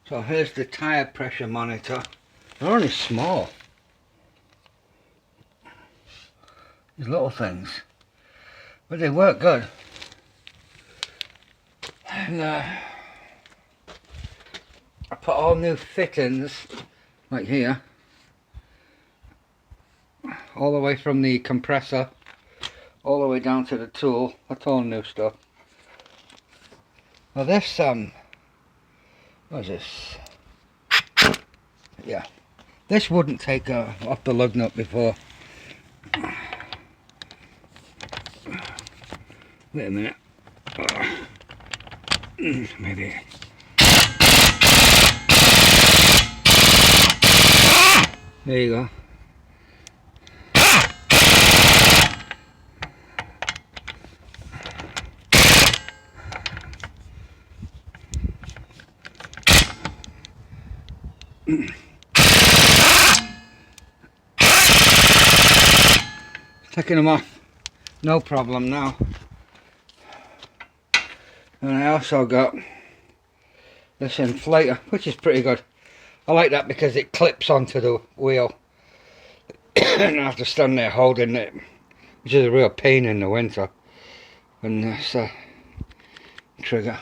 So here's the tyre pressure monitor. They're only small. These little things. But they work good. And I put all new fittings, like here, all the way from the compressor, all the way down to the tool. That's all new stuff. Well, this, what is this? Yeah, this wouldn't take off the lug nut before. Wait a minute. Maybe. There you go. Taking them off, no problem now. And I also got this inflator, which is pretty good. I like that because it clips onto the wheel and I have to stand there holding it, which is a real pain in the winter. And this trigger,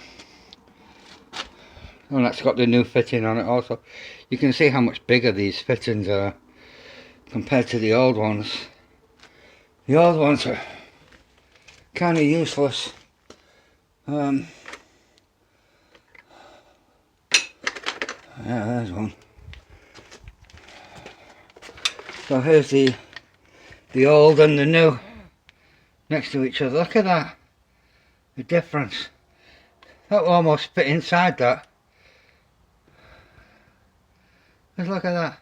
and that's got the new fitting on it also. You can see how much bigger these fittings are compared to the old ones. The old ones are kind of useless. Yeah, there's one. So here's the old and the new next to each other. Look at that, the difference. That will almost fit inside that. Just look at that.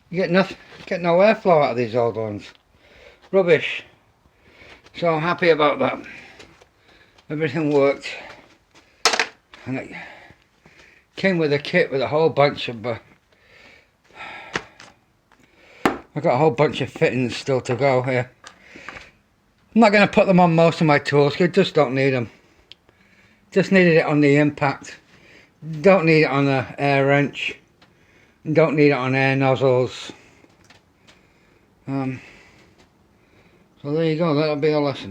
You get nothing, get no airflow out of these old ones. Rubbish. So I'm happy about that. Everything worked, and it came with a kit with a whole bunch of I've got a whole bunch of fittings still to go here. I'm not going to put them on most of my tools because I just don't need them. Just needed it on the impact. Don't need it on the air wrench. Don't need it on air nozzles. So there you go, that'll be a lesson.